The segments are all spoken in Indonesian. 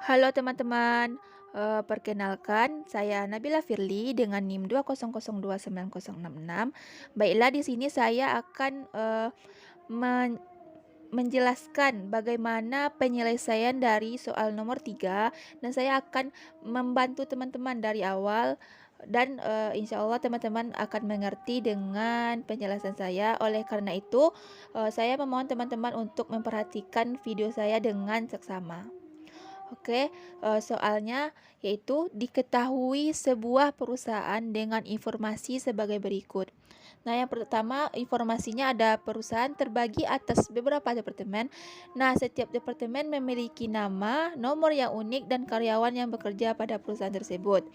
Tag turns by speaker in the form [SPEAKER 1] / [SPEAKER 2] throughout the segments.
[SPEAKER 1] Halo teman-teman, perkenalkan saya Nabila Firly dengan NIM 200290066. Baiklah, di sini saya akan menjelaskan bagaimana penyelesaian dari soal nomor 3 dan saya akan membantu teman-teman dari awal dan insya Allah teman-teman akan mengerti dengan penjelasan saya. Oleh karena itu, saya memohon teman-teman untuk memperhatikan video saya dengan seksama. Oke, soalnya yaitu diketahui sebuah perusahaan dengan informasi sebagai berikut. Nah, yang pertama informasinya ada perusahaan terbagi atas beberapa departemen. Nah, setiap departemen memiliki nama, nomor yang unik, dan karyawan yang bekerja pada perusahaan tersebut.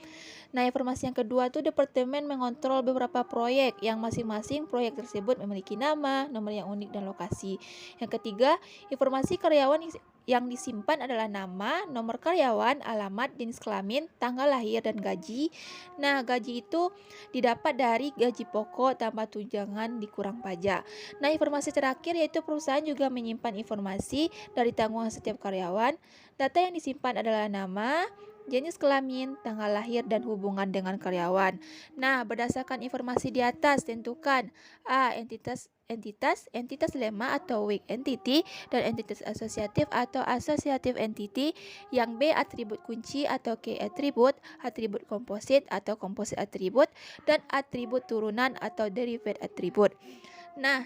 [SPEAKER 1] Nah, informasi yang kedua tuh departemen mengontrol beberapa proyek yang masing-masing proyek tersebut memiliki nama, nomor yang unik, dan lokasi. Yang ketiga, informasi karyawan yang disimpan adalah nama, nomor karyawan, alamat, jenis kelamin, tanggal lahir, dan gaji. Nah, gaji itu didapat dari gaji pokok tanpa tunjangan dikurang pajak. Nah, informasi terakhir yaitu perusahaan juga menyimpan informasi dari tanggungan setiap karyawan. Data yang disimpan adalah nama, jenis kelamin, tanggal lahir, dan hubungan dengan karyawan. Nah, berdasarkan informasi di atas, tentukan A. Entitas lemma atau weak entity, dan entitas asosiatif atau associative entity. Yang B. Atribut kunci atau key atribut, atribut komposit atau composite atribut, dan atribut turunan atau derivate atribut. Nah,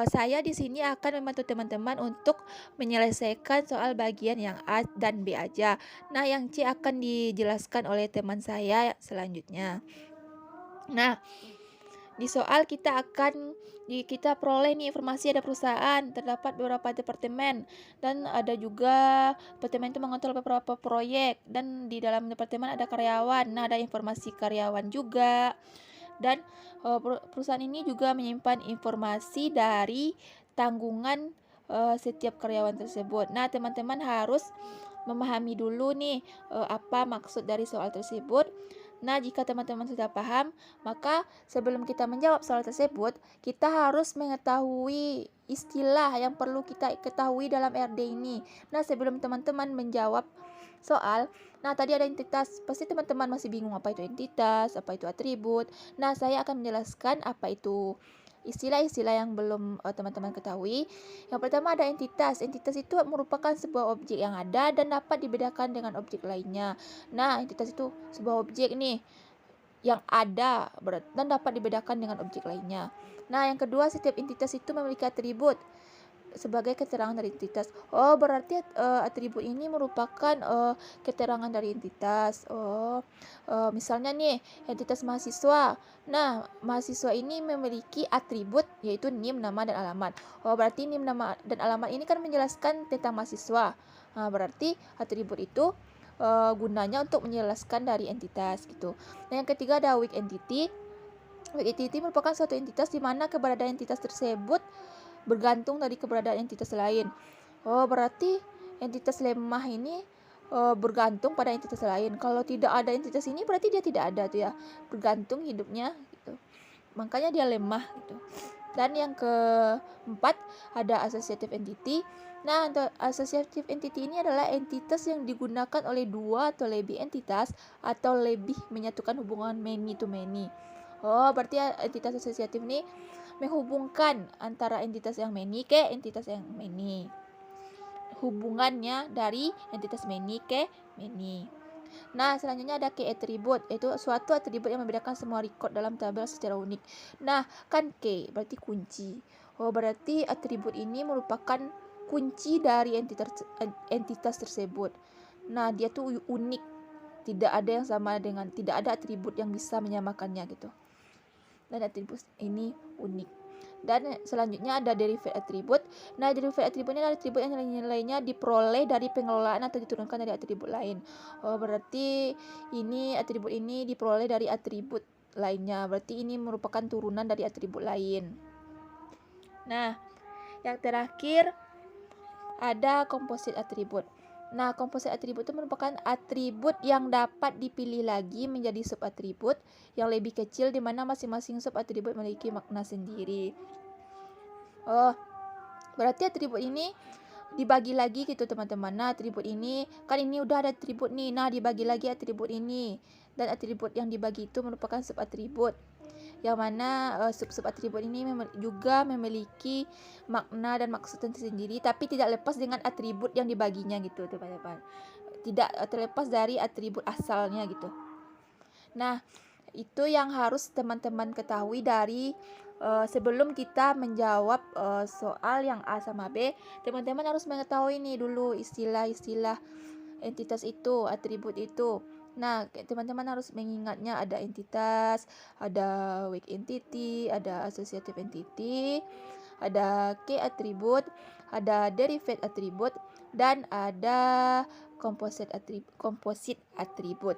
[SPEAKER 1] saya di sini akan membantu teman-teman untuk menyelesaikan soal bagian yang A dan B aja. Nah, yang C akan dijelaskan oleh teman saya selanjutnya. Nah, di soal kita peroleh nih informasi ada perusahaan, terdapat beberapa departemen, dan ada juga departemen itu mengontrol beberapa proyek, dan di dalam departemen ada karyawan. Nah, ada informasi karyawan juga. Dan perusahaan ini juga menyimpan informasi dari tanggungan setiap karyawan tersebut. Nah, teman-teman harus memahami dulu nih apa maksud dari soal tersebut. Nah, jika teman-teman sudah paham, maka sebelum kita menjawab soal tersebut, kita harus mengetahui istilah yang perlu kita ketahui dalam RD ini. Nah, sebelum teman-teman menjawab soal, nah tadi ada entitas, pasti teman-teman masih bingung apa itu entitas, apa itu atribut. Nah, saya akan menjelaskan apa itu istilah-istilah yang belum teman-teman ketahui. Yang pertama ada entitas. Entitas itu merupakan sebuah objek yang ada dan dapat dibedakan dengan objek lainnya. Nah, entitas itu sebuah objek nih yang ada dan dapat dibedakan dengan objek lainnya. Nah, yang kedua, setiap entitas itu memiliki atribut sebagai keterangan dari entitas. Oh, berarti atribut ini merupakan keterangan dari entitas. Misalnya nih, entitas mahasiswa. Nah, mahasiswa ini memiliki atribut yaitu NIM, nama, dan alamat. Oh, berarti NIM, nama, dan alamat ini kan menjelaskan tentang mahasiswa. Nah, berarti atribut itu gunanya untuk menjelaskan dari entitas gitu. Nah, yang ketiga ada weak entity. Weak entity merupakan suatu entitas di mana keberadaan entitas tersebut bergantung dari keberadaan entitas lain. Oh, berarti entitas lemah ini bergantung pada entitas lain. Kalau tidak ada entitas ini berarti dia tidak ada tuh ya. Bergantung hidupnya gitu. Makanya dia lemah gitu. Dan yang keempat ada associative entity. Nah, untuk associative entity ini adalah entitas yang digunakan oleh dua atau lebih entitas atau lebih menyatukan hubungan many to many. Oh, berarti entitas asosiatif ini menghubungkan antara entitas yang many ke entitas yang many. Hubungannya dari entitas many ke many. Nah, selanjutnya ada key attribute, yaitu suatu atribut yang membedakan semua record dalam tabel secara unik. Nah, kan key berarti kunci. Oh, berarti atribut ini merupakan kunci dari entitas tersebut. Nah, dia tuh unik. Tidak ada yang sama dengan, tidak ada atribut yang bisa menyamakannya gitu. Dan atribut ini unik. Dan selanjutnya ada derivate atribut. Nah, derivate atribut ini adalah atribut yang nilainya diperoleh dari pengelolaan atau diturunkan dari atribut lain. Oh, berarti ini atribut ini diperoleh dari atribut lainnya. Berarti ini merupakan turunan dari atribut lain. Nah, yang terakhir ada composite atribut. Nah, composite atribut itu merupakan atribut yang dapat dipilih lagi menjadi subatribut yang lebih kecil di mana masing-masing subatribut memiliki makna sendiri. Oh, berarti atribut ini dibagi lagi gitu teman-teman. Nah, atribut ini kan ini udah ada atribut nih. Nah, dibagi lagi atribut ini. Dan atribut yang dibagi itu merupakan sub atribut. Yang mana sub-sub atribut ini juga memiliki makna dan maksud tersendiri, tapi tidak lepas dengan atribut yang dibaginya gitu teman-teman. Tidak terlepas dari atribut asalnya gitu. Nah, itu yang harus teman-teman ketahui dari sebelum kita menjawab soal yang A sama B. Teman-teman harus mengetahui nih dulu istilah-istilah entitas itu, atribut itu. Nah, teman-teman harus mengingatnya, ada entitas, ada weak entity, ada associative entity, ada key atribut, ada derivate atribut, dan ada composite atribut.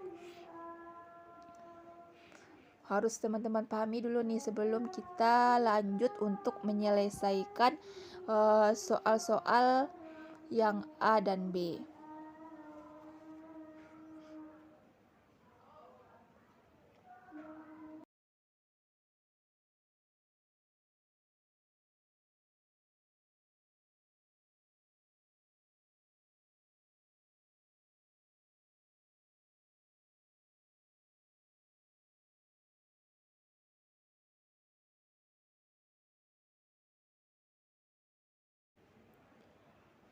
[SPEAKER 1] Harus teman-teman pahami dulu nih sebelum kita lanjut untuk menyelesaikan soal-soal yang A dan B.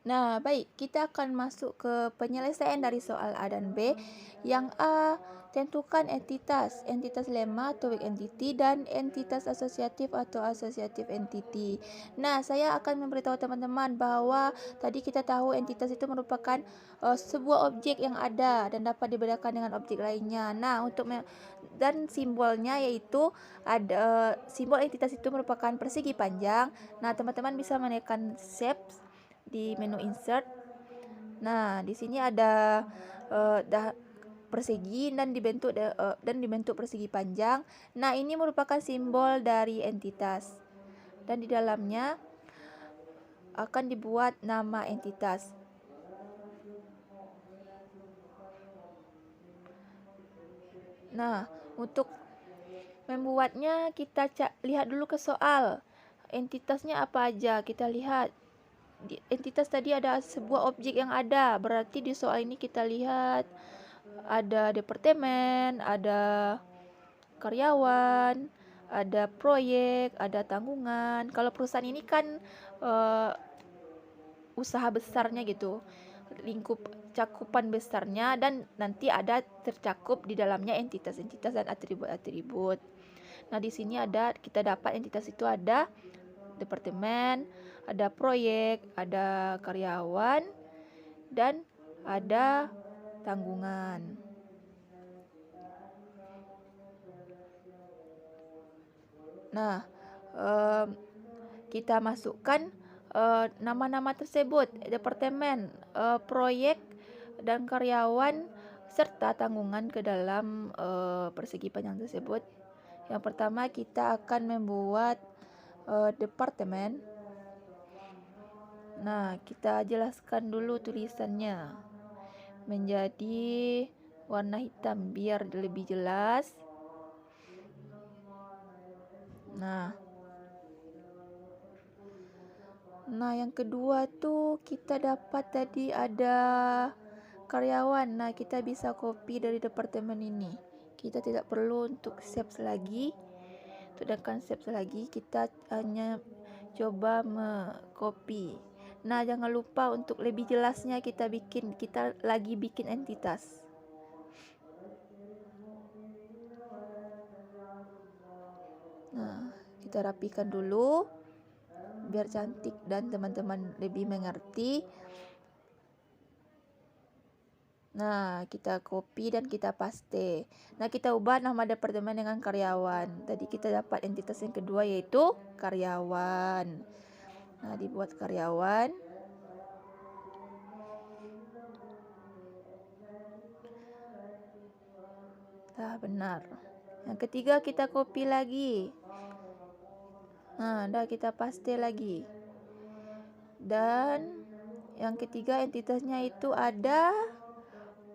[SPEAKER 1] Nah, baik, kita akan masuk ke penyelesaian dari soal A dan B. Yang A, tentukan entitas lemma atau weak entity, dan entitas asosiatif atau associative entity. Nah, saya akan memberitahu teman-teman bahwa tadi kita tahu entitas itu merupakan sebuah objek yang ada dan dapat dibedakan dengan objek lainnya. Nah, dan simbolnya yaitu ada simbol entitas itu merupakan persegi panjang. Nah, teman-teman bisa menekan shape di menu insert. Nah, di sini ada persegi dan dibentuk persegi panjang. Nah, ini merupakan simbol dari entitas. Dan di dalamnya akan dibuat nama entitas. Nah, untuk membuatnya kita lihat dulu ke soal. Entitasnya apa aja? Kita lihat. Entitas tadi ada sebuah objek yang ada, berarti di soal ini kita lihat ada departemen, ada karyawan, ada proyek, ada tanggungan. Kalau perusahaan ini kan usaha besarnya gitu, lingkup cakupan besarnya, dan nanti ada tercakup di dalamnya entitas-entitas dan atribut-atribut. Nah, di sini kita dapat entitas itu ada departemen, ada proyek, ada karyawan, dan ada tanggungan. Nah, kita masukkan nama-nama tersebut, departemen, proyek, dan karyawan, serta tanggungan ke dalam persegi panjang tersebut. Yang pertama kita akan membuat departemen. Nah, kita jelaskan dulu tulisannya menjadi warna hitam biar lebih jelas. Nah, yang kedua tuh kita dapat tadi ada karyawan. Nah, kita bisa copy dari departemen ini. Kita tidak perlu untuk save lagi. Sedangkan save lagi, kita hanya coba copy. Nah, jangan lupa untuk lebih jelasnya kita lagi bikin entitas. Nah, kita rapikan dulu biar cantik dan teman-teman lebih mengerti. Nah, kita copy dan kita paste. Nah, kita ubah nama departemen dengan karyawan. Tadi kita dapat entitas yang kedua yaitu karyawan. Nah, dibuat karyawan. Nah, benar. Yang ketiga kita copy lagi. Nah, kita paste lagi. Dan yang ketiga entitasnya itu ada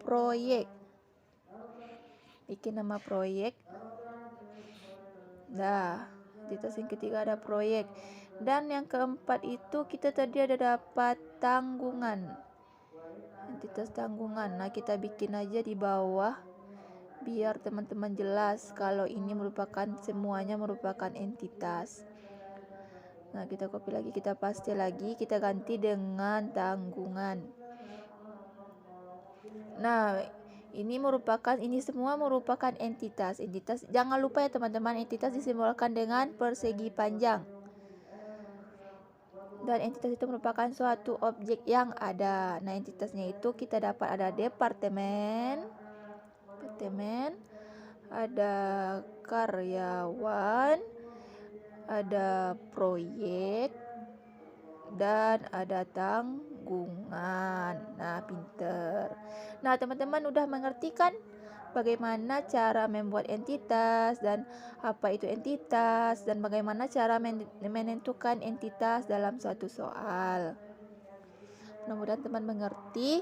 [SPEAKER 1] proyek. Bikin nama proyek. Nah, entitas yang ketiga ada proyek. Dan yang keempat itu kita tadi ada dapat tanggungan, entitas tanggungan. Nah, kita bikin aja di bawah biar teman-teman jelas kalau ini merupakan semuanya merupakan entitas. Nah, kita copy lagi, kita paste lagi, kita ganti dengan tanggungan. Nah, ini semua merupakan entitas. Jangan lupa ya teman-teman, entitas disimbolkan dengan persegi panjang. Dan entitas itu merupakan suatu objek yang ada. Nah, entitasnya itu kita dapat ada departemen, ada karyawan, ada proyek, dan ada tanggungan. Nah, pinter. Nah, teman-teman udah mengerti kan bagaimana cara membuat entitas dan apa itu entitas dan bagaimana cara menentukan entitas dalam suatu soal. Mudah-mudahan teman mengerti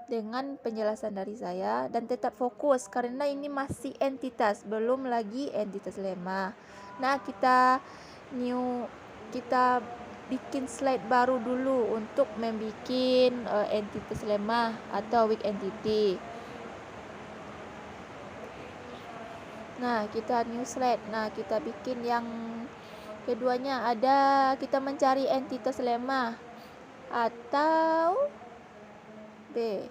[SPEAKER 1] dengan penjelasan dari saya dan tetap fokus karena ini masih entitas, belum lagi entitas lemma. Nah, kita bikin slide baru dulu untuk membuat entitas lemma atau weak entity. Nah, kita new slide. Nah, kita bikin yang keduanya ada kita mencari entitas lemma atau B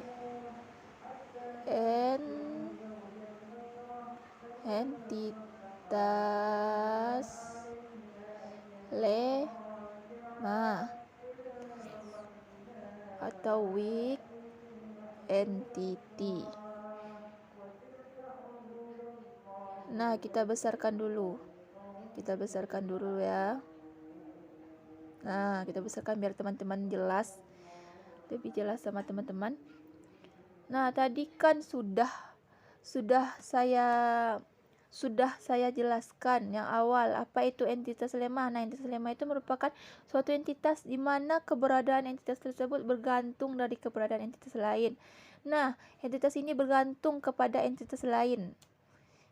[SPEAKER 1] entitas lemma atau weak entity. Nah, kita besarkan dulu ya. Nah, kita besarkan biar teman-teman lebih jelas sama teman-teman. Nah, tadi kan sudah saya jelaskan yang awal apa itu entitas lemma. Nah, entitas lemma itu merupakan suatu entitas di mana keberadaan entitas tersebut bergantung dari keberadaan entitas lain. Nah, entitas ini bergantung kepada entitas lain.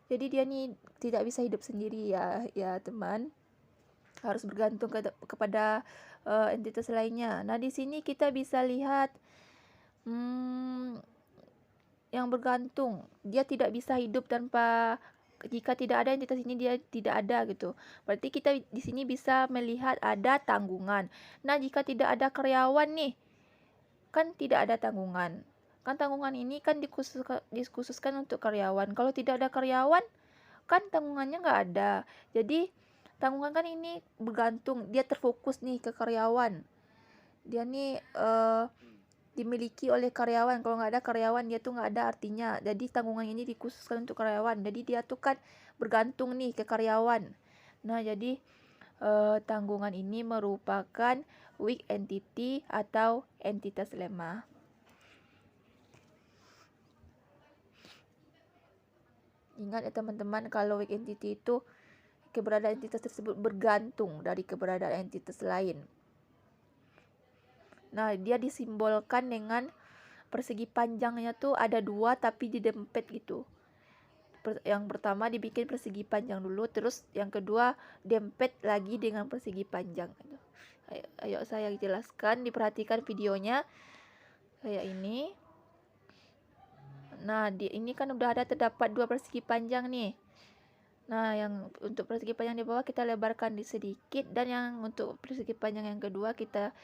[SPEAKER 1] Jadi dia nih tidak bisa hidup sendiri ya teman. Harus bergantung kepada entitas lainnya. Nah, di sini kita bisa lihat yang bergantung. Dia tidak bisa hidup jika tidak ada entitas ini, dia tidak ada gitu. Berarti kita di sini bisa melihat ada tanggungan. Nah, jika tidak ada karyawan nih, kan tidak ada tanggungan. Kan tanggungan ini kan dikhususkan untuk karyawan. Kalau tidak ada karyawan, kan tanggungannya nggak ada. Jadi tanggungan kan ini bergantung, dia terfokus nih ke karyawan. Dia nih dimiliki oleh karyawan. Kalau nggak ada karyawan, dia tuh nggak ada artinya. Jadi tanggungan ini dikhususkan untuk karyawan. Jadi dia tuh kan bergantung nih ke karyawan. Nah, jadi tanggungan ini merupakan weak entity atau entitas lemma. Ingat ya teman-teman, kalau weak entity itu keberadaan entitas tersebut bergantung dari keberadaan entitas lain. Nah, dia disimbolkan dengan persegi panjangnya tuh ada 2 tapi didempet gitu. Yang pertama dibikin persegi panjang dulu, terus yang kedua dempet lagi dengan persegi panjang. Ayo saya jelaskan, diperhatikan videonya kayak ini. Nah, ini kan udah terdapat 2 persegi panjang nih. Nah, yang untuk persegi panjang di bawah kita lebarkan sedikit, dan yang untuk persegi panjang yang kedua kita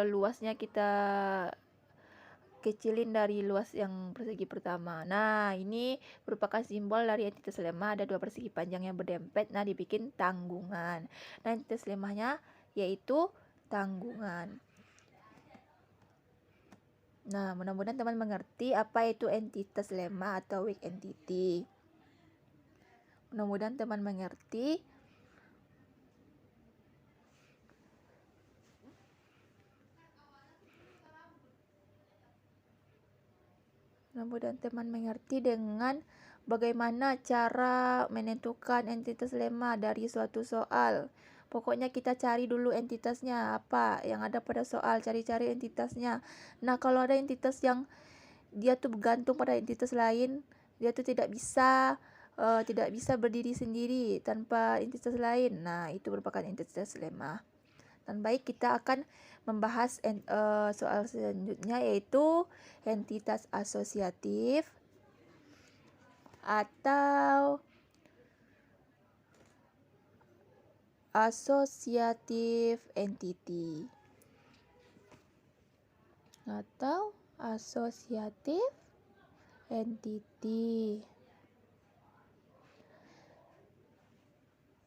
[SPEAKER 1] luasnya kita kecilin dari luas yang persegi pertama. Nah, ini merupakan simbol dari entitas lemma, ada 2 persegi panjang yang berdempet. Nah, dibikin tanggungan. Nah, entitas lemmanya yaitu tanggungan. Nah, mudah-mudahan teman mengerti apa itu entitas lemma atau weak entity. Mudah-mudahan teman mengerti. Mudah-mudahan teman mengerti dengan bagaimana cara menentukan entitas lemma dari suatu soal. Pokoknya kita cari dulu entitasnya apa yang ada pada soal, cari-cari entitasnya. Nah, kalau ada entitas yang dia tuh bergantung pada entitas lain, dia tuh tidak bisa tidak bisa berdiri sendiri tanpa entitas lain. Nah, itu merupakan entitas lemah. Dan baik, kita akan membahas soal selanjutnya, yaitu entitas asosiatif atau associative entity atau associative entity.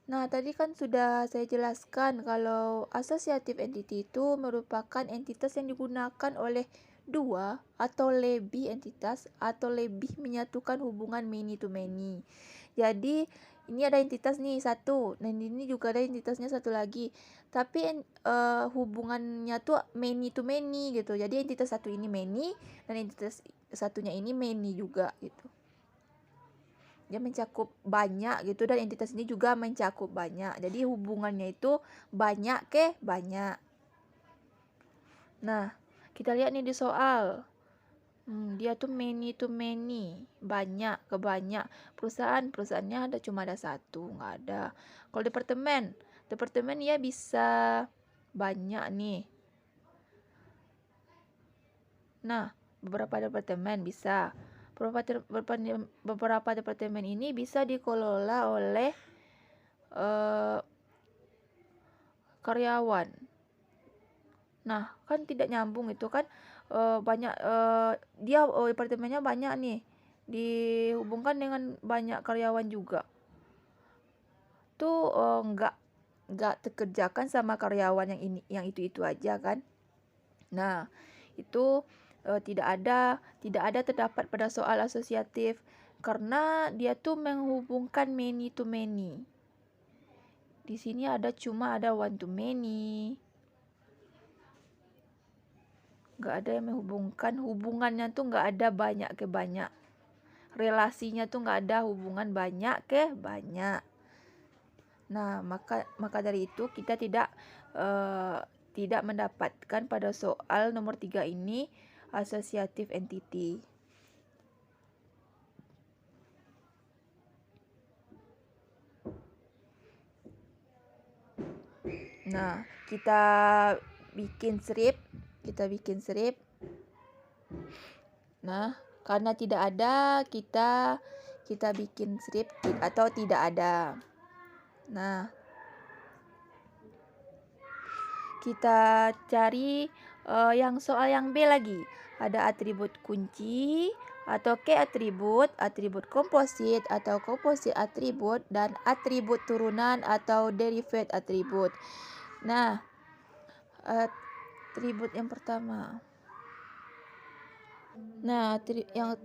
[SPEAKER 1] Nah, tadi kan sudah saya jelaskan kalau associative entity itu merupakan entitas yang digunakan oleh dua atau lebih entitas atau lebih menyatukan hubungan many to many. Jadi ini ada entitas nih satu, dan ini juga ada entitasnya satu lagi. Tapi hubungannya tuh many to many gitu. Jadi entitas satu ini many dan entitas satunya ini many juga gitu. Dia mencakup banyak gitu, dan entitas ini juga mencakup banyak. Jadi hubungannya itu banyak ke banyak. Nah, kita lihat nih di soal. Dia tuh many to many, banyak ke banyak. Perusahaannya cuma ada satu, nggak ada. Kalau departemen ya bisa banyak nih. Nah, beberapa departemen bisa. Beberapa departemen ini bisa dikelola oleh karyawan. Nah, kan tidak nyambung itu kan, banyak departemennya banyak nih, dihubungkan dengan banyak karyawan juga. Tuh nggak terkerjakan sama karyawan yang itu aja kan. Nah, itu tidak ada terdapat pada soal asosiatif karena dia tuh menghubungkan many to many. Di sini cuma ada one to many. Nggak ada yang menghubungkan, hubungannya tuh nggak ada banyak ke banyak. Relasinya tuh nggak ada hubungan banyak ke banyak. Nah, maka dari itu kita tidak mendapatkan pada soal nomor 3 ini associative entity. Nah, kita bikin strip. Nah, karena tidak ada, kita bikin strip atau tidak ada. Nah, kita cari yang soal yang B lagi. Ada atribut kunci atau key atribut komposit atau komposit atribut, dan atribut turunan atau derivate atribut. Nah, atribut yang pertama. Nah,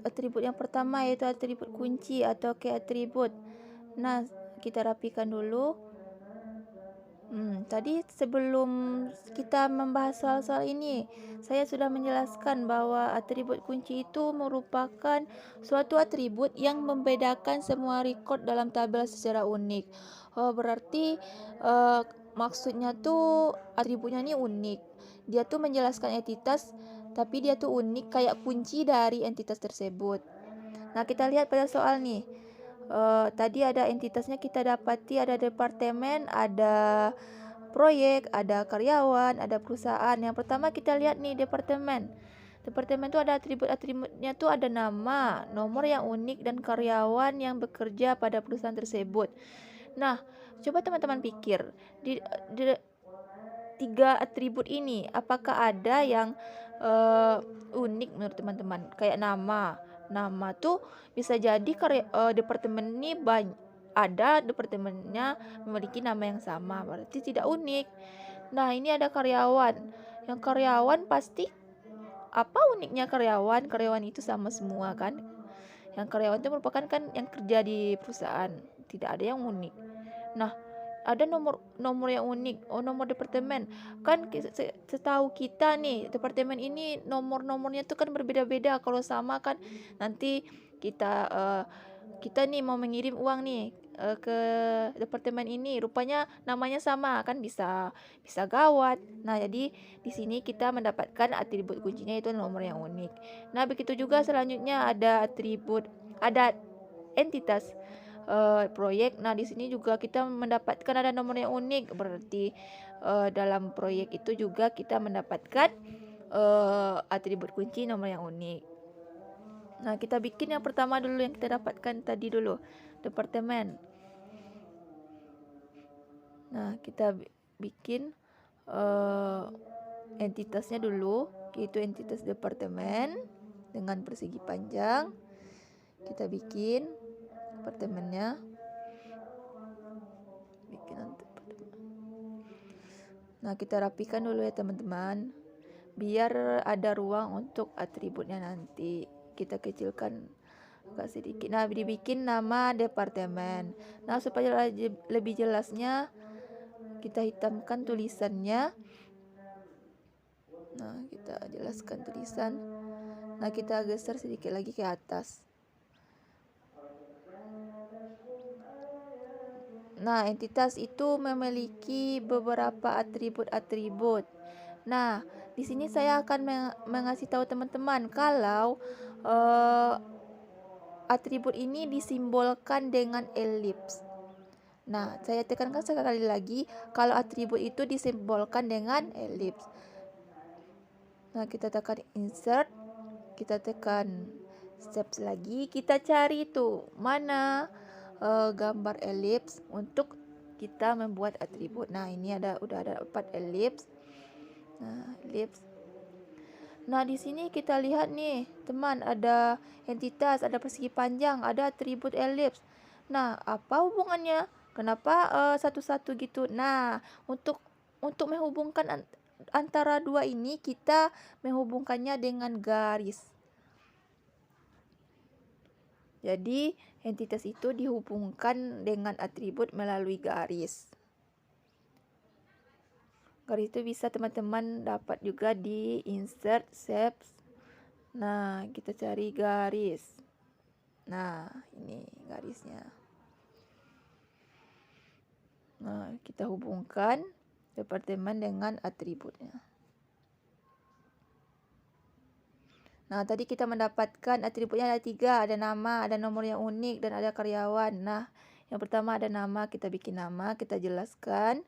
[SPEAKER 1] atribut yang pertama yaitu atribut kunci atau key atribut. Nah, kita rapikan dulu. Tadi sebelum kita membahas soal-soal ini, saya sudah menjelaskan bahwa atribut kunci itu merupakan suatu atribut yang membedakan semua record dalam tabel secara unik. Berarti maksudnya tuh atributnya ini unik. Dia tuh menjelaskan entitas, tapi dia tuh unik kayak kunci dari entitas tersebut. Nah, kita lihat pada soal nih. Tadi ada entitasnya kita dapati, ada departemen, ada proyek, ada karyawan, ada perusahaan. Yang pertama kita lihat nih departemen. Departemen itu ada atributnya tuh ada nama, nomor yang unik, dan karyawan yang bekerja pada perusahaan tersebut. Nah, coba teman-teman pikir di 3 atribut ini apakah ada yang unik menurut teman-teman? Kayak nama tuh bisa jadi departemen ini ada departemennya memiliki nama yang sama, berarti tidak unik. Nah, ini ada karyawan. Yang karyawan pasti apa uniknya karyawan? Karyawan itu sama semua kan? Yang karyawan itu merupakan kan yang kerja di perusahaan, tidak ada yang unik. Nah, ada nomor yang unik. Nomor departemen. Kan setahu kita nih, departemen ini nomornya tuh kan berbeda-beda. Kalau sama kan nanti kita nih mau mengirim uang nih ke departemen ini, rupanya namanya sama kan, bisa gawat. Nah, jadi di sini kita mendapatkan atribut kuncinya itu nomor yang unik. Nah, begitu juga selanjutnya ada entitas. proyek. Nah, di sini juga kita mendapatkan ada nomor yang unik, berarti dalam proyek itu juga kita mendapatkan atribut kunci nomor yang unik. Nah, kita bikin yang pertama dulu yang kita dapatkan tadi dulu, departemen. Nah, kita bikin entitasnya dulu, yaitu entitas departemen dengan persegi panjang. Kita bikin departemennya. Nah, kita rapikan dulu ya teman-teman, biar ada ruang untuk atributnya nanti. Kita kecilkan agak sedikit. Nah, dibikin nama departemen. Nah, supaya lebih jelasnya, kita hitamkan tulisannya. Nah, kita jelaskan tulisan. Nah, kita geser sedikit lagi ke atas. Nah, entitas itu memiliki beberapa atribut-atribut. Nah, di sini saya akan mengasih tahu teman-teman kalau atribut ini disimbolkan dengan elips. Nah, saya tekankan sekali lagi kalau atribut itu disimbolkan dengan elips. Nah, kita tekan insert, kita tekan steps lagi, kita cari tuh mana gambar elips untuk kita membuat atribut. Nah, ini udah ada 4 elips. Nah, elips. Nah, di sini kita lihat nih, teman, ada entitas, ada persegi panjang, ada atribut elips. Nah, apa hubungannya? Kenapa satu-satu gitu? Nah, untuk menghubungkan antara dua ini, kita menghubungkannya dengan garis. Jadi, entitas itu dihubungkan dengan atribut melalui garis. Garis itu bisa teman-teman dapat juga di insert shapes. Nah, kita cari garis. Nah, ini garisnya. Nah, kita hubungkan departemen dengan atributnya. Nah, tadi kita mendapatkan atributnya ada 3, ada nama, ada nomor yang unik, dan ada karyawan. Nah, yang pertama ada nama, kita bikin nama, kita jelaskan.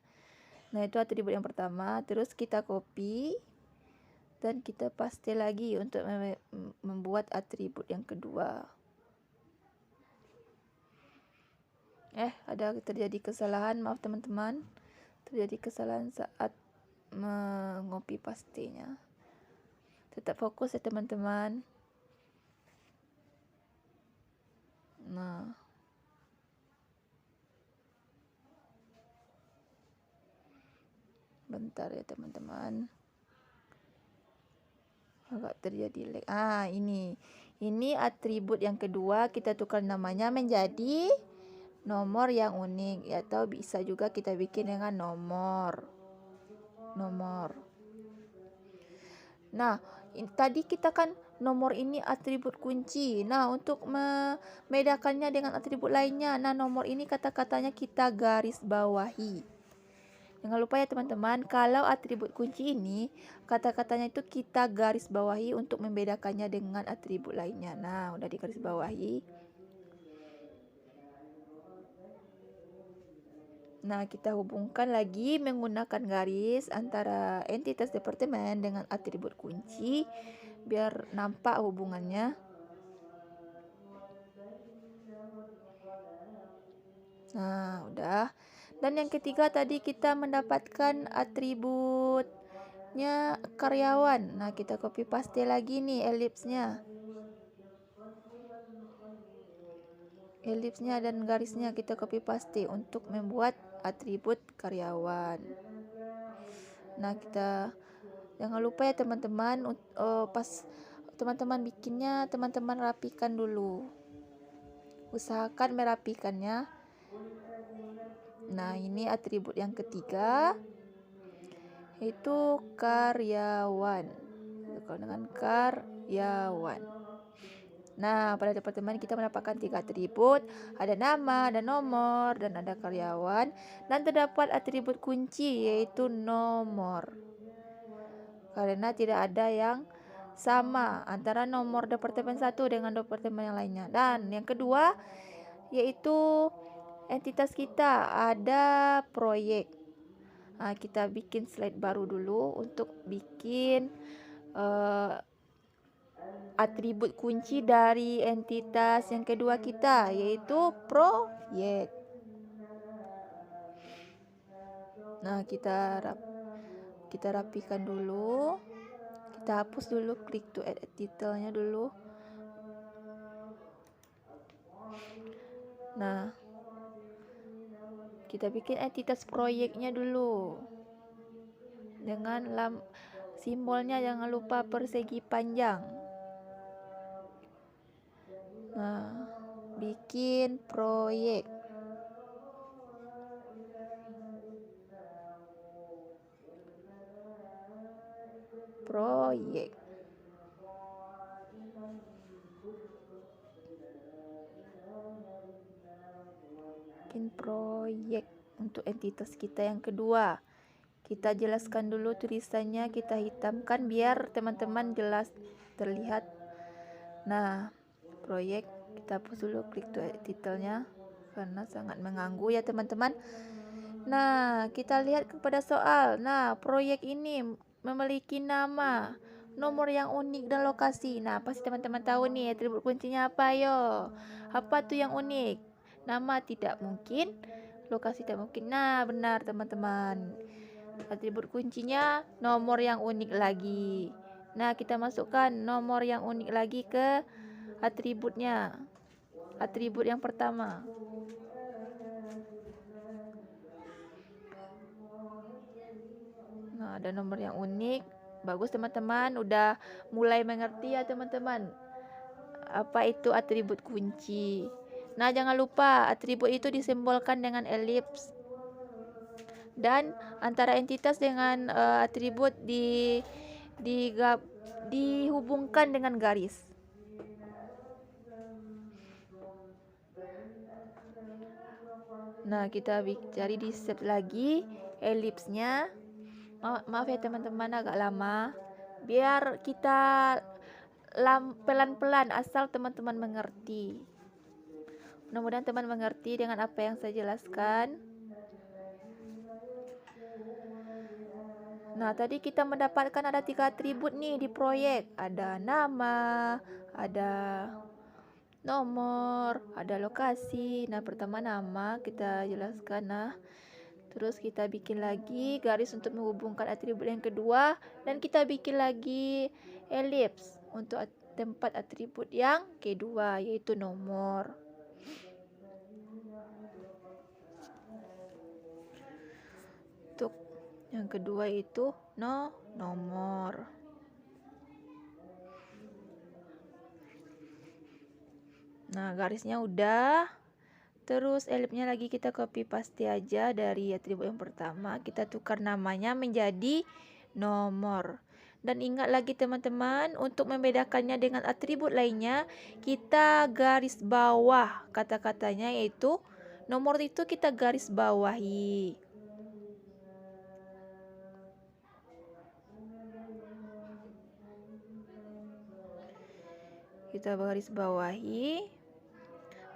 [SPEAKER 1] Nah, itu atribut yang pertama. Terus kita copy dan kita paste lagi untuk membuat atribut yang kedua. Ada terjadi kesalahan, maaf teman-teman. Terjadi kesalahan saat mengcopy pastenya. Tetap fokus ya teman-teman. Nah, bentar ya teman-teman, agak terjadi lag. Ini atribut yang kedua, kita tukar namanya menjadi nomor yang unik, atau bisa juga kita bikin dengan nomor. Nah, tadi kita kan nomor ini atribut kunci. Nah, untuk membedakannya dengan atribut lainnya, nah nomor ini kata-katanya kita garis bawahi. Jangan lupa ya teman-teman, kalau atribut kunci ini kata-katanya itu kita garis bawahi untuk membedakannya dengan atribut lainnya. Nah, udah di garis bawahi. Nah, kita hubungkan lagi menggunakan garis antara entitas departemen dengan atribut kunci biar nampak hubungannya. Nah, udah. Dan yang ketiga tadi kita mendapatkan atributnya karyawan. Nah, kita copy paste lagi nih elipsnya. Elipsnya dan garisnya kita copy paste untuk membuat atribut karyawan. Nah, kita jangan lupa ya teman-teman, pas teman-teman bikinnya, teman-teman rapikan dulu. Usahakan merapikannya. Nah, ini atribut yang ketiga, yaitu karyawan. Dengan karyawan. Nah, pada departemen kita mendapatkan 3 atribut, ada nama, ada nomor, dan ada karyawan. Dan terdapat atribut kunci, yaitu nomor. Karena tidak ada yang sama antara nomor departemen 1 dengan departemen yang lainnya. Dan yang kedua, yaitu entitas kita ada proyek. Kita bikin slide baru dulu untuk bikin atribut kunci dari entitas yang kedua kita, yaitu proyek. Nah, kita rapikan dulu. Kita hapus dulu klik to add title-nya dulu. Nah, kita bikin entitas proyeknya dulu. Dengan simbolnya jangan lupa persegi panjang. Nah, bikin proyek. Bikin proyek untuk entitas kita yang kedua. Kita jelaskan dulu tulisannya, kita hitamkan biar teman-teman jelas terlihat. Nah, proyek kita hapus dulu klik to add title-nya karena sangat mengganggu ya teman-teman. Nah, kita lihat kepada soal. Nah, proyek ini memiliki nama, nomor yang unik dan lokasi. Nah, pasti teman-teman tahu nih atribut kuncinya apa yo. Apa tuh yang unik? Nama tidak mungkin, lokasi tidak mungkin. Nah, benar teman-teman. Atribut kuncinya nomor yang unik lagi. Nah, kita masukkan nomor yang unik lagi ke atributnya. Atribut yang pertama. Nah, ada nomor yang unik. Bagus teman-teman, udah mulai mengerti ya teman-teman apa itu atribut kunci. Nah, jangan lupa atribut itu disimbolkan dengan elips. Dan antara entitas dengan atribut dihubungkan dengan garis. Nah, kita cari di set lagi elipsnya. Maaf ya teman-teman agak lama. Biar kita pelan-pelan asal teman-teman mengerti. Mudah-mudahan teman mengerti dengan apa yang saya jelaskan. Nah, tadi kita mendapatkan ada 3 atribut nih di proyek. Ada nama, ada nomor, ada lokasi. Nah, pertama nama kita jelaskan. Nah, terus kita bikin lagi garis untuk menghubungkan atribut yang kedua. Dan kita bikin lagi elips untuk tempat atribut yang kedua, yaitu nomor. Untuk yang kedua itu nomor. Nah, garisnya udah. Terus elipsnya lagi kita copy paste aja dari atribut yang pertama. Kita tukar namanya menjadi nomor. Dan ingat lagi teman-teman, untuk membedakannya dengan atribut lainnya, kita garis bawah kata-katanya, yaitu nomor itu kita garis bawahi. Kita garis bawahi.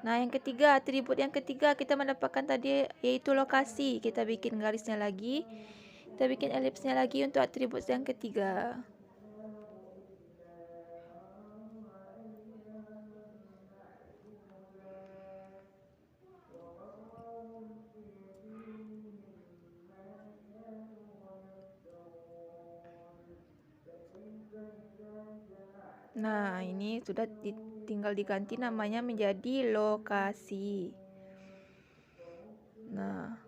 [SPEAKER 1] Nah, yang ketiga, atribut yang ketiga kita mendapatkan tadi yaitu lokasi. Kita bikin garisnya lagi. Kita bikin elipsnya lagi untuk atribut yang ketiga. Nah, ini sudah tinggal diganti namanya menjadi lokasi. Nah,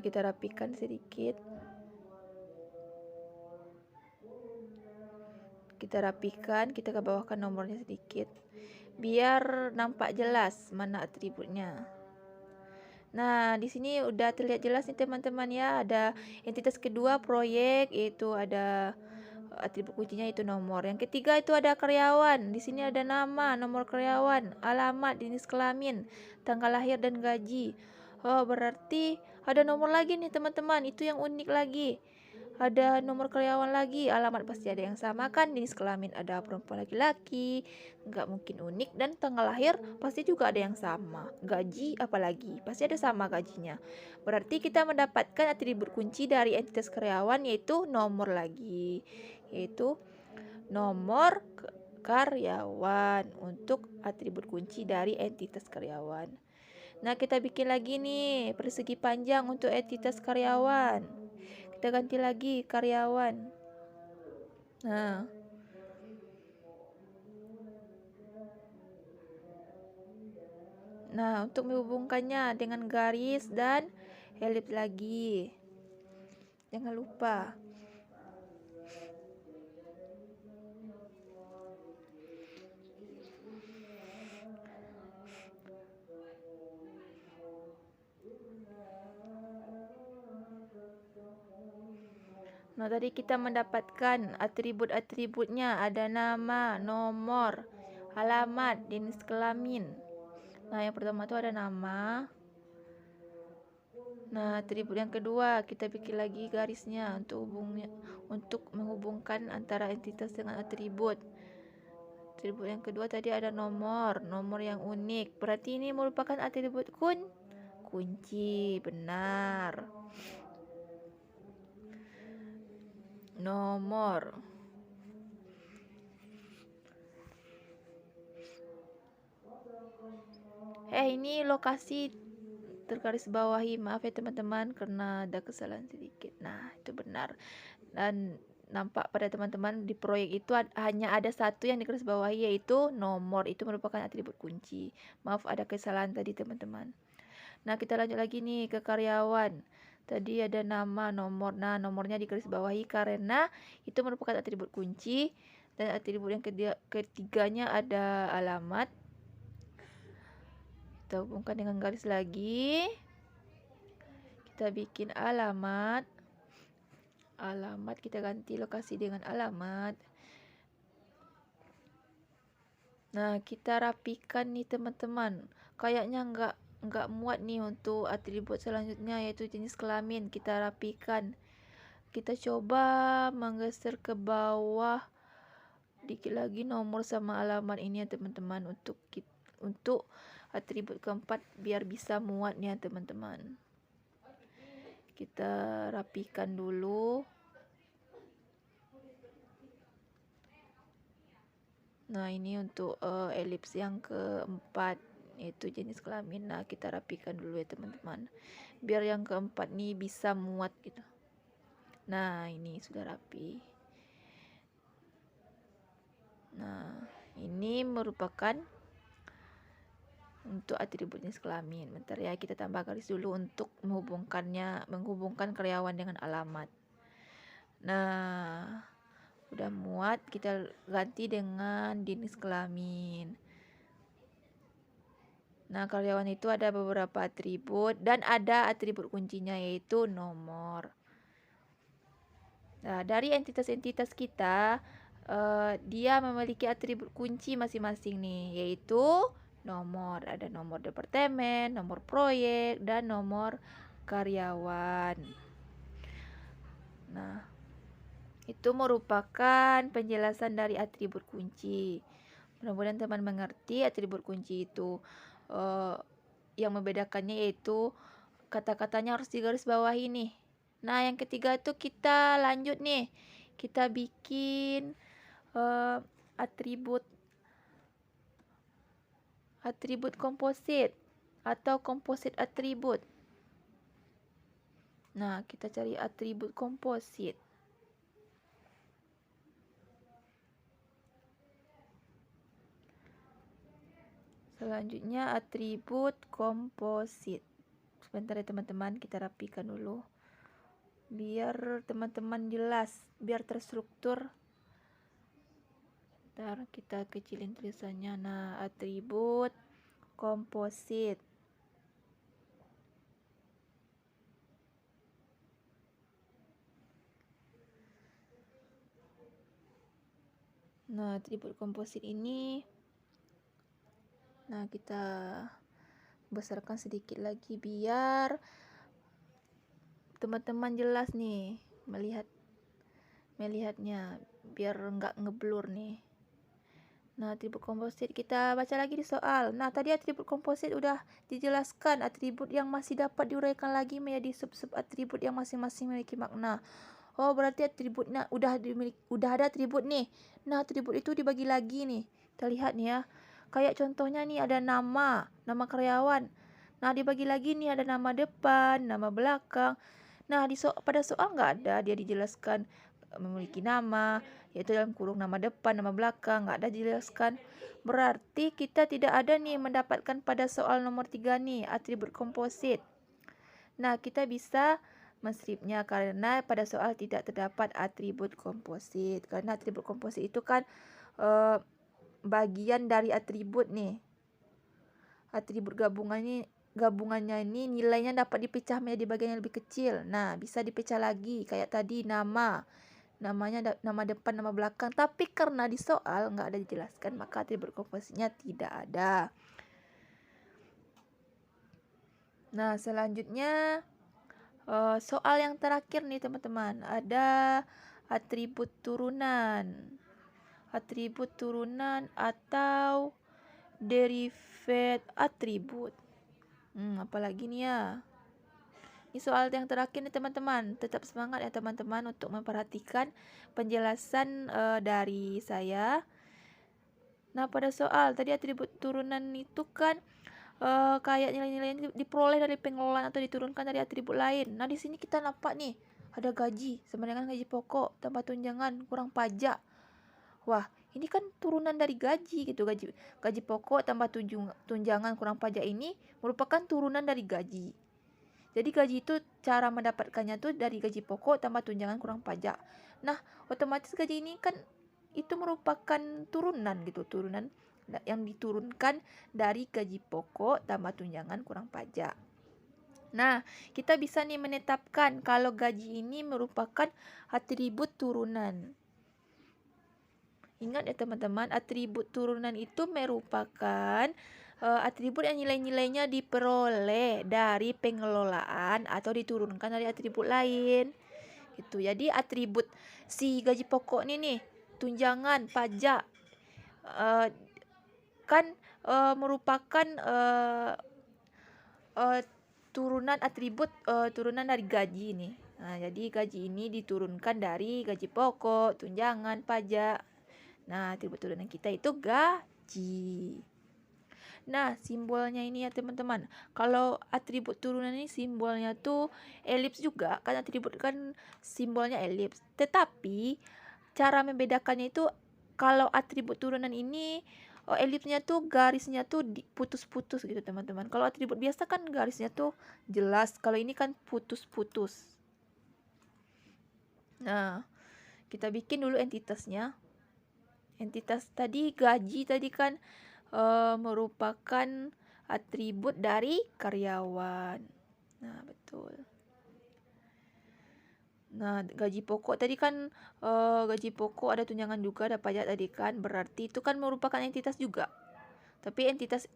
[SPEAKER 1] kita rapikan sedikit. Kita rapikan, kita ke bawahkan nomornya sedikit biar nampak jelas mana atributnya. Nah, di sini udah terlihat jelas nih teman-teman ya, ada entitas kedua proyek, yaitu ada atribut kuncinya itu nomor. Yang ketiga itu ada karyawan. Di sini ada nama, nomor karyawan, alamat, jenis kelamin, tanggal lahir dan gaji. Oh, berarti ada nomor lagi nih teman-teman. Itu yang unik lagi. ada nomor karyawan lagi, alamat pasti ada yang sama kan, jenis kelamin ada perempuan laki-laki, nggak mungkin unik, dan tanggal lahir pasti juga ada yang sama. Gaji apalagi, pasti ada sama gajinya. Berarti kita mendapatkan atribut kunci dari entitas karyawan yaitu nomor lagi, yaitu nomor karyawan untuk atribut kunci dari entitas karyawan. Nah, kita bikin lagi nih persegi panjang untuk entitas karyawan. Kita ganti lagi karyawan. Nah, untuk menghubungkannya dengan garis dan elips lagi. Jangan lupa. Nah, tadi kita mendapatkan atribut-atributnya, ada nama, nomor, alamat, jenis kelamin. Nah, yang pertama itu ada nama. Nah, atribut yang kedua kita bikin lagi garisnya untuk menghubungkan antara entitas dengan atribut. Atribut yang kedua tadi ada nomor yang unik. Berarti ini merupakan atribut kunci, benar. Nomor. Ini lokasi tergaris bawahi, maaf ya teman-teman karena ada kesalahan sedikit. Nah, itu benar. Dan nampak pada teman-teman di proyek itu hanya ada satu yang digaris bawahi, yaitu nomor. Itu merupakan atribut kunci. Maaf ada kesalahan tadi teman-teman. Nah, kita lanjut lagi nih ke karyawan. Tadi ada nama, nomor. Nah, nomornya digaris bawahi karena itu merupakan atribut kunci. Dan atribut yang ketiganya ada alamat. Kita hubungkan dengan garis lagi. Kita bikin alamat. Kita ganti lokasi dengan alamat. Nah, kita rapikan nih teman-teman. Kayaknya nggak muat nih untuk atribut selanjutnya, yaitu jenis kelamin. Kita rapikan. Kita coba menggeser ke bawah dikit lagi nomor sama alamat ini ya teman-teman, untuk atribut keempat biar bisa muat nih ya teman-teman. Kita rapikan dulu. Nah, ini untuk elips yang keempat, yaitu jenis kelamin. Nah, kita rapikan dulu ya teman-teman, biar yang keempat nih bisa muat gitu. Nah, ini sudah rapi. Nah, ini merupakan untuk atribut jenis kelamin. Bentar ya, kita tambah garis dulu untuk menghubungkan karyawan dengan alamat. Nah, udah muat, kita ganti dengan jenis kelamin. Nah, karyawan itu ada beberapa atribut dan ada atribut kuncinya yaitu nomor. Nah, dari entitas-entitas kita, dia memiliki atribut kunci masing-masing nih, yaitu nomor. Ada nomor departemen, nomor proyek, dan nomor karyawan. Nah, itu merupakan penjelasan dari atribut kunci. Mudah-mudahan teman mengerti atribut kunci itu. Yang membedakannya yaitu kata-katanya harus digaris bawahi nih. Nah, yang ketiga itu kita lanjut nih. Kita bikin atribut komposit atau komposit atribut. Nah, kita cari atribut komposit. Selanjutnya atribut komposit. Sebentar ya teman-teman, kita rapikan dulu biar teman-teman jelas, biar terstruktur. Ntar kita kecilin tulisannya. Nah, atribut komposit. Nah, atribut komposit ini, nah kita besarkan sedikit lagi biar teman-teman jelas nih melihat melihatnya biar nggak ngeblur nih. Nah, atribut komposit kita baca lagi di soal. Nah, tadi atribut komposit udah dijelaskan, atribut yang masih dapat diuraikan lagi menjadi sub-sub atribut yang masing-masing memiliki makna. Oh, berarti atributnya udah ada atribut nih. Nah, atribut itu dibagi lagi nih. Kita lihat nih ya. Kayak contohnya nih ada nama karyawan. Nah, dibagi lagi nih ada nama depan, nama belakang. Nah, pada soal nggak ada dia dijelaskan memiliki nama, yaitu dalam kurung nama depan, nama belakang, nggak ada dijelaskan. Berarti kita tidak ada nih mendapatkan pada soal nomor 3 nih, atribut komposit. Nah, kita bisa menstripnya karena pada soal tidak terdapat atribut komposit. Karena atribut komposit itu kan bagian dari atribut nih. Atribut gabungannya ini nilainya dapat dipecah menjadi bagian yang lebih kecil. Nah, bisa dipecah lagi kayak tadi namanya nama depan, nama belakang. Tapi karena di soal nggak ada dijelaskan, maka atribut kompositnya tidak ada. Nah, selanjutnya soal yang terakhir nih teman-teman, ada atribut turunan. Atribut turunan atau derivat atribut. Apalagi nih ya. Ini soal yang terakhir nih teman-teman. Tetap semangat ya teman-teman untuk memperhatikan penjelasan dari saya. Nah, pada soal tadi atribut turunan itu kan kayak nilai-nilai yang diperoleh dari pengelolaan atau diturunkan dari atribut lain. Nah, di sini kita nampak nih ada gaji sama dengan gaji pokok tambah tunjangan kurang pajak. Wah, ini kan turunan dari gaji gitu. Gaji pokok tambah tunjangan kurang pajak ini merupakan turunan dari gaji. Jadi gaji itu cara mendapatkannya tuh dari gaji pokok tambah tunjangan kurang pajak. Nah, otomatis gaji ini kan itu merupakan turunan gitu, turunan yang diturunkan dari gaji pokok tambah tunjangan kurang pajak. Nah, kita bisa nih menetapkan kalau gaji ini merupakan atribut turunan. Ingat ya teman-teman, atribut turunan itu merupakan atribut yang nilai-nilainya diperoleh dari pengelolaan atau diturunkan dari atribut lain. Gitu. Jadi atribut si gaji pokok nih, tunjangan, pajak kan merupakan turunan atribut turunan dari gaji nih. Nah, jadi gaji ini diturunkan dari gaji pokok, tunjangan, pajak. Nah, atribut turunan kita itu gaji. Nah, simbolnya ini ya teman-teman. Kalau atribut turunan ini simbolnya tuh elips juga. Kan atribut kan simbolnya elips. Tetapi cara membedakannya itu kalau atribut turunan ini elipsnya tuh garisnya tuh putus-putus gitu teman-teman. Kalau atribut biasa kan garisnya tuh jelas. Kalau ini kan putus-putus. Nah, kita bikin dulu entitasnya. Entitas tadi gaji tadi kan merupakan atribut dari karyawan. Nah, betul. Nah, gaji pokok tadi kan gaji pokok ada tunjangan juga, ada pajak tadi kan. Berarti itu kan merupakan entitas juga. Tapi entitas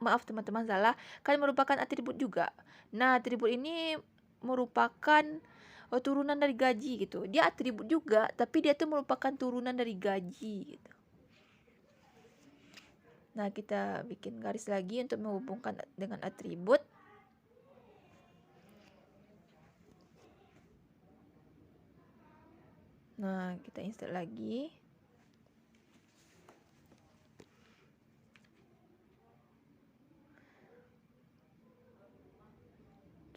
[SPEAKER 1] maaf teman-teman salah, kan merupakan atribut juga. Nah, atribut ini merupakan turunan dari gaji gitu. Dia atribut juga, tapi dia tuh merupakan turunan dari gaji gitu. Nah, kita bikin garis lagi untuk menghubungkan dengan atribut. Nah, kita insert lagi.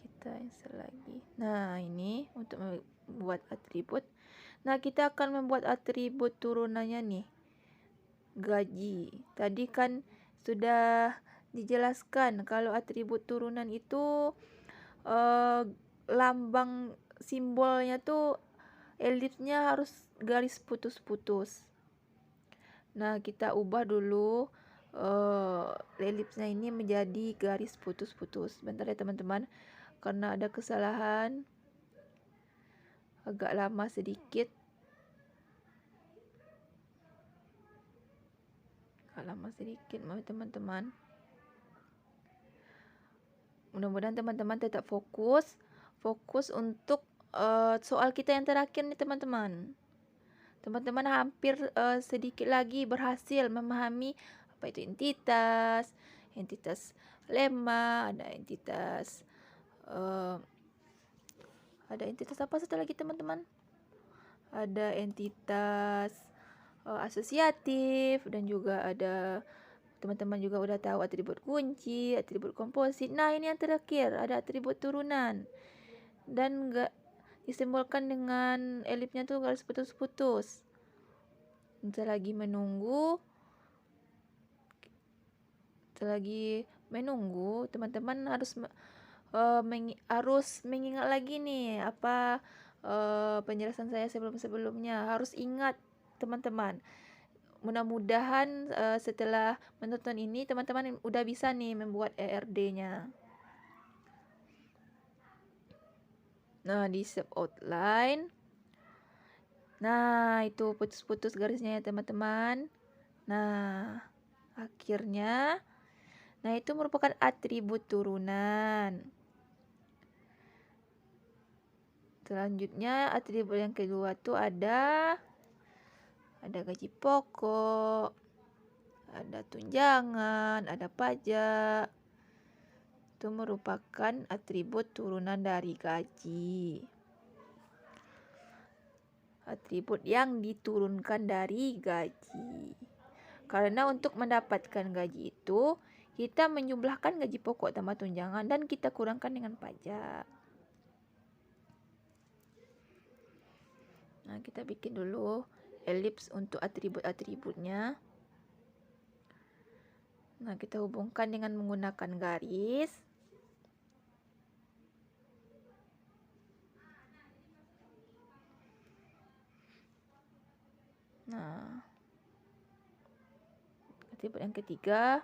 [SPEAKER 1] Kita insert lagi. Nah, ini untuk membuat atribut. Nah, kita akan membuat atribut turunannya nih. Gaji. Tadi kan sudah dijelaskan kalau atribut turunan itu lambang simbolnya tuh elipsnya harus garis putus-putus. Nah, kita ubah dulu elipsnya ini menjadi garis putus-putus. Bentar ya teman-teman, karena ada kesalahan agak lama sedikit. Maaf teman-teman. Mudah-mudahan teman-teman tetap fokus untuk soal kita yang terakhir nih teman-teman. Teman-teman hampir sedikit lagi berhasil memahami apa itu entitas, entitas lemma, eh, ada entitas apa satu lagi teman-teman? Ada entitas asosiatif, dan juga ada, teman-teman juga udah tahu atribut kunci, atribut komposit. Nah, ini yang terakhir, ada atribut turunan. Dan enggak disimbolkan dengan elipsnya tuh garis putus-putus. Selagi menunggu, teman-teman harus mengingat lagi nih apa penjelasan saya sebelum-sebelumnya. Harus ingat teman-teman. Mudah-mudahan setelah menonton ini teman-teman udah bisa nih membuat ERD-nya. Nah, di sub outline. Nah, itu putus-putus garisnya ya teman-teman. Nah, akhirnya, nah itu merupakan atribut turunan. Selanjutnya atribut yang kedua tuh ada gaji pokok, ada tunjangan, ada pajak. Itu merupakan atribut turunan dari gaji. Atribut yang diturunkan dari gaji. Karena untuk mendapatkan gaji itu, kita menjumlahkan gaji pokok tambah tunjangan dan kita kurangkan dengan pajak. Nah, kita bikin dulu elips untuk atribut-atributnya. Nah, kita hubungkan dengan menggunakan garis. Nah, atribut yang ketiga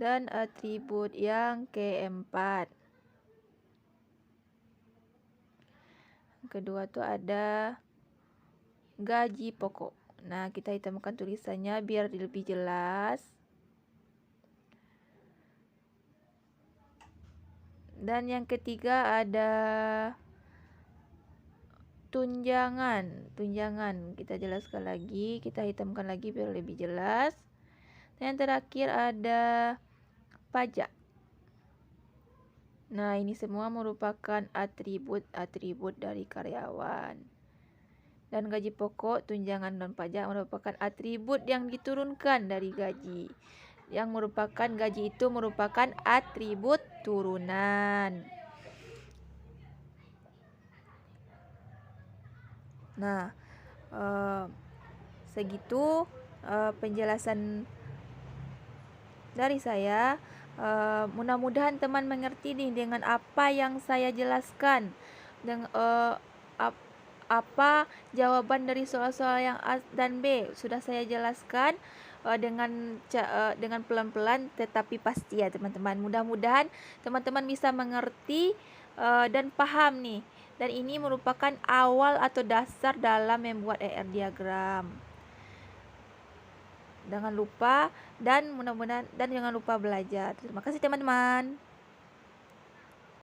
[SPEAKER 1] dan atribut yang keempat. Yang kedua tuh ada gaji pokok. Nah, kita hitamkan tulisannya biar lebih jelas. Dan yang ketiga ada tunjangan. Kita jelaskan lagi, kita hitamkan lagi biar lebih jelas. Dan yang terakhir ada pajak. Nah, ini semua merupakan atribut-atribut dari karyawan. Dan gaji pokok, tunjangan, dan pajak merupakan atribut yang diturunkan dari gaji. Yang merupakan gaji itu merupakan atribut turunan. Nah, segitu penjelasan dari saya. Mudah-mudahan teman mengerti nih dengan apa yang saya jelaskan, dengan apa jawaban dari soal-soal yang A dan B sudah saya jelaskan dengan pelan-pelan tetapi pasti ya teman-teman. Mudah-mudahan teman-teman bisa mengerti dan paham nih. Dan ini merupakan awal atau dasar dalam membuat ER diagram. Jangan lupa dan mudah-mudahan, dan jangan lupa belajar. Terima kasih teman-teman.